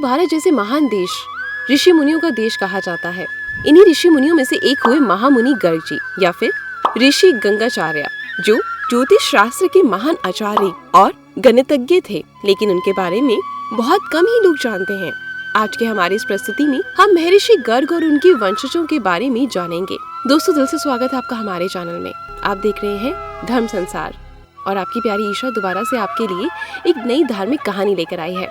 भारत जैसे महान देश ऋषि मुनियों का देश कहा जाता है। इन्हीं ऋषि मुनियों में से एक हुए महामुनि गर्ग जी या फिर ऋषि गंगाचार्य, जो ज्योतिष शास्त्र के महान आचार्य और गणितज्ञ थे, लेकिन उनके बारे में बहुत कम ही लोग जानते हैं। आज के हमारी इस प्रस्तुति में हम महर्षि गर्ग और उनके वंशजों के बारे में जानेंगे। दोस्तों, दिल से स्वागत है आपका हमारे चैनल में। आप देख रहे हैं धर्म संसार और आपकी प्यारी ईशा दोबारा से आपके लिए एक नई धार्मिक कहानी लेकर आई है।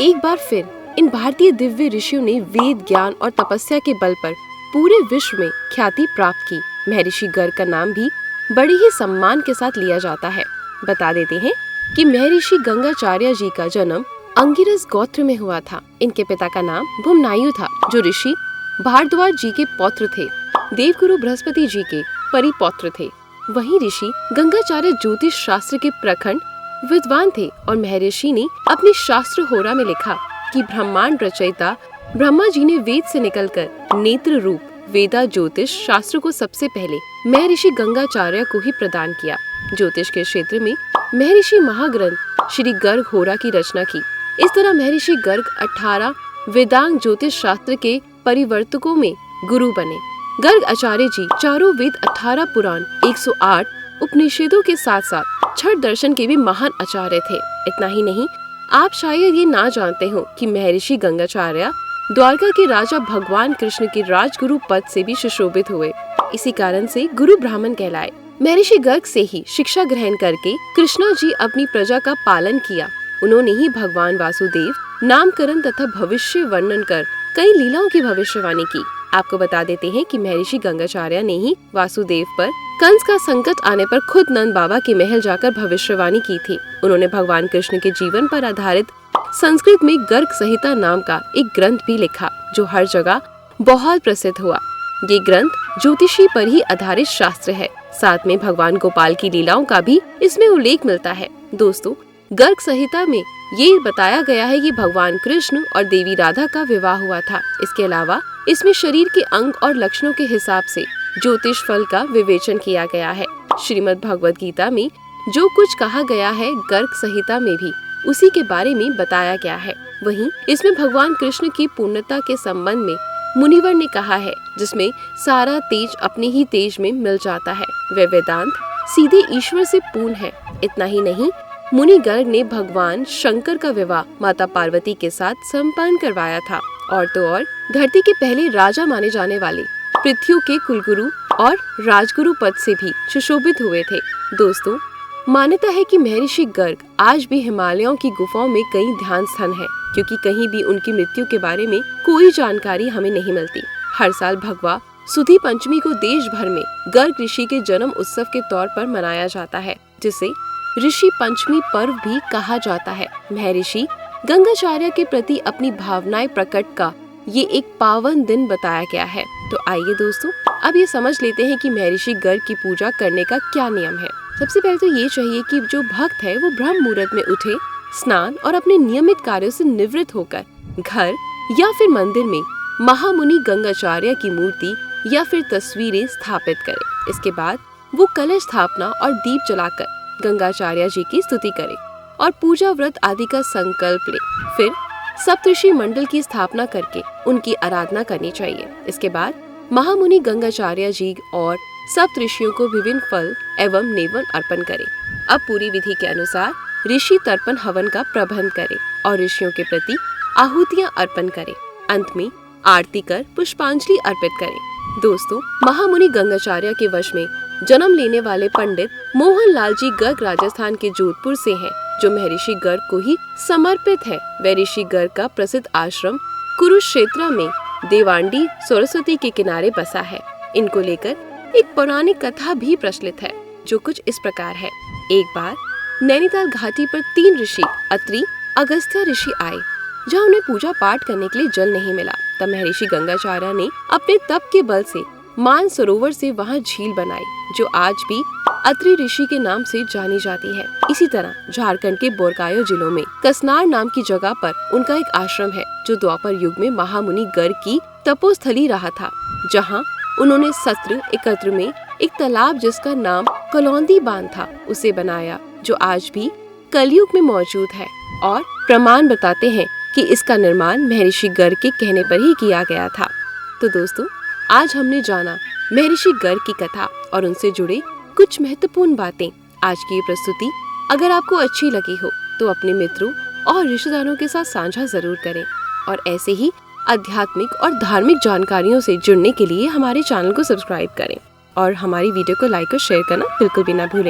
एक बार फिर इन भारतीय दिव्य ऋषियों ने वेद ज्ञान और तपस्या के बल पर पूरे विश्व में ख्याति प्राप्त की। महर्षि गर्ग का नाम भी बड़े ही सम्मान के साथ लिया जाता है। बता देते हैं कि महर्षि गंगाचार्य जी का जन्म अंगिरस गोत्र में हुआ था। इनके पिता का नाम भूमनायु था, जो ऋषि भारद्वाज जी के पौत्र थे। देवगुरु बृहस्पति जी के परिपौत्र थे। वहीं ऋषि गंगाचार्य ज्योतिष शास्त्र के प्रखंड विद्वान थे और महर्षि ने अपने शास्त्र होरा में लिखा कि ब्रह्मांड रचयिता ब्रह्मा जी ने वेद से निकलकर नेत्र रूप वेदा ज्योतिष शास्त्र को सबसे पहले महर्षि गंगाचार्य को ही प्रदान किया। ज्योतिष के क्षेत्र में महर्षि महाग्रंथ श्री गर्ग होरा की रचना की। इस तरह महर्षि गर्ग 18 वेदांग ज्योतिष शास्त्र के परिवर्तकों में गुरु बने। गर्ग आचार्य जी चारों वेद 18 पुराण 108 उपनिषदों के साथ साथ छठ दर्शन के भी महान आचार्य थे। इतना ही नहीं, आप शायद ये ना जानते हो कि महर्षि गंगाचार्य द्वारका के राजा भगवान कृष्ण के राजगुरु पद से भी सुशोभित हुए। इसी कारण से गुरु ब्राह्मण कहलाए। महर्षि गर्ग से ही शिक्षा ग्रहण करके कृष्णा जी अपनी प्रजा का पालन किया। उन्होंने ही भगवान वासुदेव नामकरण तथा भविष्य वर्णन कर कई लीलाओं की भविष्यवाणी की। आपको बता देते हैं कि महर्षि गंगाचार्य ने ही वासुदेव पर कंस का संकट आने पर खुद नंद बाबा के महल जाकर भविष्यवाणी की थी। उन्होंने भगवान कृष्ण के जीवन पर आधारित संस्कृत में गर्ग संहिता नाम का एक ग्रंथ भी लिखा, जो हर जगह बहुत प्रसिद्ध हुआ। ये ग्रंथ ज्योतिषी पर ही आधारित शास्त्र है। साथ में भगवान गोपाल की लीलाओं का भी इसमें उल्लेख मिलता है। दोस्तों, गर्ग संहिता में ये बताया गया है कि भगवान कृष्ण और देवी राधा का विवाह हुआ था। इसके अलावा इसमें शरीर के अंग और लक्षणों के हिसाब से ज्योतिष फल का विवेचन किया गया है। श्रीमद् भगवद गीता में जो कुछ कहा गया है, गर्ग संहिता में भी उसी के बारे में बताया गया है। वहीं इसमें भगवान कृष्ण की पूर्णता के संबंध में मुनिवर ने कहा है, जिसमें सारा तेज अपने ही तेज में मिल जाता है। वह वेदांत सीधे ईश्वर से पूर्ण है। इतना ही नहीं, मुनि गर्ग ने भगवान शंकर का विवाह माता पार्वती के साथ संपन्न करवाया था। और तो और धरती के पहले राजा माने जाने वाले पृथ्वी के कुलगुरु और राजगुरु पद से भी सुशोभित हुए थे। दोस्तों, मान्यता है कि महर्षि गर्ग आज भी हिमालयों की गुफाओं में कई ध्यान स्थान है, क्योंकि कहीं भी उनकी मृत्यु के बारे में कोई जानकारी हमें नहीं मिलती। हर साल भगवा सुधी पंचमी को देश भर में गर्ग ऋषि के जन्म उत्सव के तौर पर मनाया जाता है, जिसे ऋषि पंचमी पर्व भी कहा जाता है। महर्षि गंगाचार्य के प्रति अपनी भावनाएं प्रकट का ये एक पावन दिन बताया गया है। तो आइए दोस्तों, अब ये समझ लेते हैं कि महर्षि गर्ग की पूजा करने का क्या नियम है। सबसे पहले तो ये चाहिए कि जो भक्त है वो ब्रह्म मुहूर्त में उठे, स्नान और अपने नियमित कार्यों से निवृत्त होकर घर या फिर मंदिर में महामुनि गंगाचार्य की मूर्ति या फिर तस्वीरें स्थापित करे। इसके बाद वो कलश स्थापना और दीप जलाकर गंगाचार्य जी की स्तुति करे और पूजा व्रत आदि का संकल्प ले। फिर सप्तऋषि मंडल की स्थापना करके उनकी आराधना करनी चाहिए। इसके बाद महामुनि गंगाचार्य जी और सप्तऋषियों को विभिन्न फल एवं नेवन अर्पण करें। अब पूरी विधि के अनुसार ऋषि तर्पण हवन का प्रबंध करें और ऋषियों के प्रति आहुतियां अर्पण करें। अंत में आरती कर पुष्पांजलि अर्पित करें। दोस्तों, महामुनि गंगाचार्य के वश में जन्म लेने वाले पंडित मोहन लाल जी गर्ग राजस्थान के जोधपुर से हैं, जो महर्षि गर्ग को ही समर्पित है। वह ऋषि गर्ग का प्रसिद्ध आश्रम कुरुक्षेत्र में देवांडी सरस्वती के किनारे बसा है। इनको लेकर एक पौराणिक कथा भी प्रचलित है, जो कुछ इस प्रकार है। एक बार नैनीताल घाटी पर 3 ऋषि अत्रि, अगस्त्य ऋषि आए, जहाँ उन्हें पूजा पाठ करने के लिए जल नहीं मिला। तब महर्षि गंगाचार्य ने अपने तप के बल से मान सरोवर से वहाँ झील बनाई, जो आज भी अत्रि ऋषि के नाम से जानी जाती है। इसी तरह झारखंड के बोरकायो जिलों में कसनार नाम की जगह पर उनका एक आश्रम है, जो द्वापर युग में महामुनि गर्ग की तपोस्थली रहा था, जहाँ उन्होंने सत्र एकत्र में एक तालाब जिसका नाम कलौंदी बांध था उसे बनाया, जो आज भी कलयुग में मौजूद है। और प्रमाण बताते हैं कि इसका निर्माण महर्षि गर्ग के कहने पर ही किया गया था। तो दोस्तों, आज हमने जाना महर्षि गर्ग की कथा और उनसे जुड़े कुछ महत्वपूर्ण बातें। आज की ये प्रस्तुति अगर आपको अच्छी लगी हो तो अपने मित्रों और रिश्तेदारों के साथ साझा जरूर करें और ऐसे ही आध्यात्मिक और धार्मिक जानकारियों से जुड़ने के लिए हमारे चैनल को सब्सक्राइब करें और हमारी वीडियो को लाइक और शेयर करना बिल्कुल भी ना भूलें।